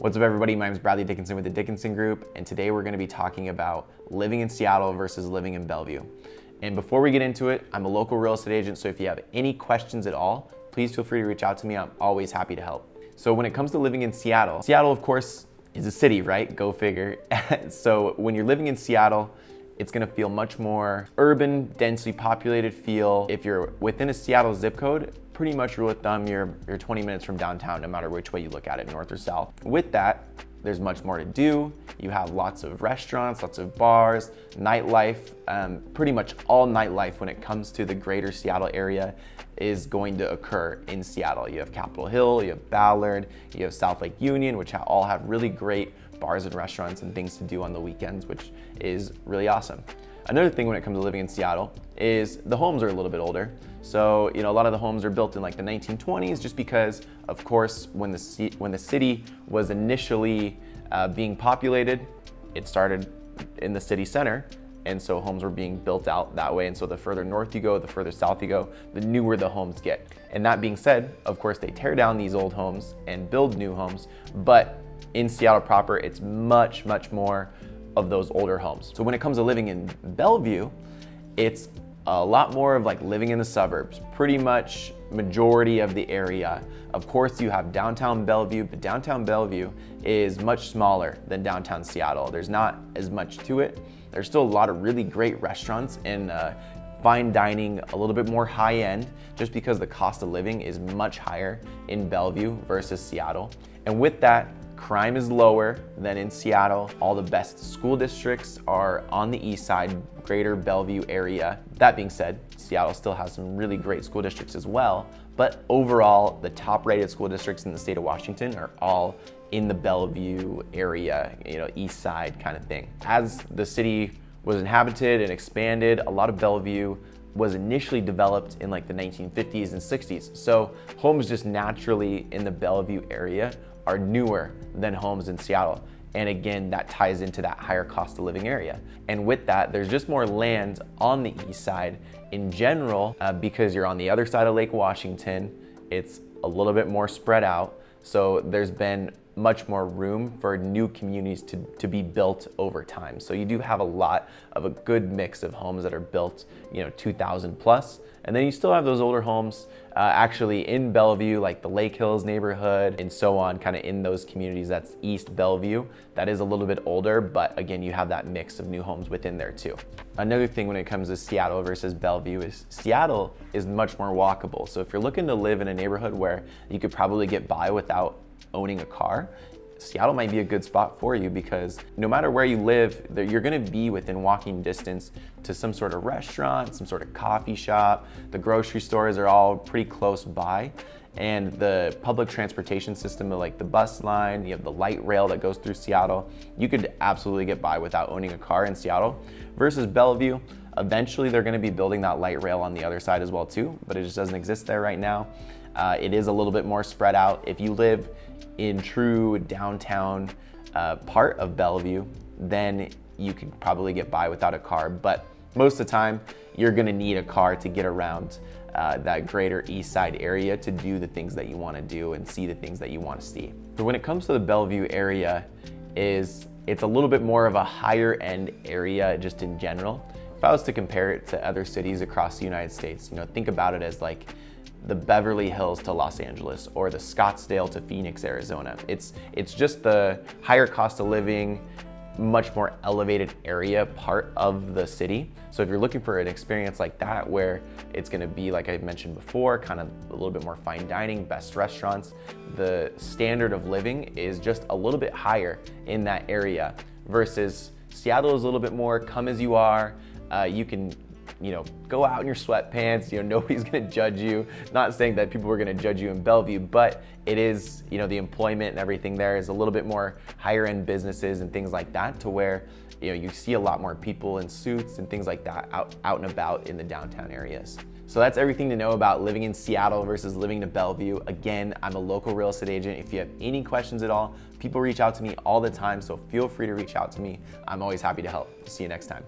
What's up everybody, my name is Bradley Dickinson with the Dickinson Group, and today we're going to be talking about living in Seattle versus living in Bellevue. And before we get into it, I'm a local real estate agent, so if you have any questions at all, please feel free to reach out to me. I'm always happy to help. So when it comes to living in Seattle, Seattle of course is a city, right? Go figure. So when you're living in Seattle, it's gonna feel much more urban, densely populated feel. If you're within a Seattle zip code, pretty much rule of thumb, you're 20 minutes from downtown, no matter which way you look at it, north or south. With that, there's much more to do. You have lots of restaurants, lots of bars, nightlife. Pretty much all nightlife when it comes to the greater Seattle area is going to occur in Seattle. You have Capitol Hill, you have Ballard, you have South Lake Union, which all have really great bars and restaurants and things to do on the weekends, which is really awesome. Another thing when it comes to living in Seattle is the homes are a little bit older. So, a lot of the homes are built in like the 1920s, just because, of course, when the city was initially being populated, it started in the city center. And so homes were being built out that way. And so the further north you go, the further south you go, the newer the homes get. And that being said, of course, they tear down these old homes and build new homes. But in Seattle proper, it's much, much more of those older homes. So when it comes to living in Bellevue, it's a lot more of like living in the suburbs, pretty much majority of the area. Of course, you have downtown Bellevue, but downtown Bellevue is much smaller than downtown Seattle. There's not as much to it. There's still a lot of really great restaurants and fine dining, a little bit more high end, just because the cost of living is much higher in Bellevue versus Seattle. And with that, crime is lower than in Seattle. All the best school districts are on the east side, greater Bellevue area. That being said, Seattle still has some really great school districts as well, but overall, the top rated school districts in the state of Washington are all in the Bellevue area, east side kind of thing. As the city was inhabited and expanded, a lot of Bellevue was initially developed in like the 1950s and 60s. So homes just naturally in the Bellevue area are newer than homes in Seattle. And again, that ties into that higher cost of living area. And with that, there's just more land on the east side in general, because you're on the other side of Lake Washington. It's a little bit more spread out. So there's been much more room for new communities to be built over time. So you do have a lot of a good mix of homes that are built, 2000 plus. And then you still have those older homes actually in Bellevue, like the Lake Hills neighborhood and so on, kind of in those communities. That's East Bellevue. That is a little bit older, but again, you have that mix of new homes within there too. Another thing when it comes to Seattle versus Bellevue is Seattle is much more walkable. So if you're looking to live in a neighborhood where you could probably get by without owning a car, Seattle might be a good spot for you, because no matter where you live, you're gonna be within walking distance to some sort of restaurant, some sort of coffee shop. The grocery stores are all pretty close by. And the public transportation system, like the bus line, you have the light rail that goes through Seattle. You could absolutely get by without owning a car in Seattle. Versus Bellevue, eventually they're gonna be building that light rail on the other side as well too, but it just doesn't exist there right now. It is a little bit more spread out. If you live in true downtown part of Bellevue, then you can probably get by without a car. But most of the time, you're gonna need a car to get around that greater east side area to do the things that you wanna do and see the things that you wanna see. So when it comes to the Bellevue area, it's a little bit more of a higher end area just in general. If I was to compare it to other cities across the United States, think about it as like the Beverly Hills to Los Angeles or the Scottsdale to Phoenix, Arizona. It's just the higher cost of living, much more elevated area part of the city. So if you're looking for an experience like that, where it's gonna be, like I mentioned before, kind of a little bit more fine dining, best restaurants, the standard of living is just a little bit higher in that area, versus Seattle is a little bit more come as you are. You can go out in your sweatpants, nobody's gonna judge you. Not saying that people were gonna judge you in Bellevue, but it is, the employment and everything there is a little bit more higher end businesses and things like that, to where, you see a lot more people in suits and things like that out and about in the downtown areas. So that's everything to know about living in Seattle versus living in Bellevue. Again, I'm a local real estate agent. If you have any questions at all, people reach out to me all the time, so feel free to reach out to me. I'm always happy to help. See you next time.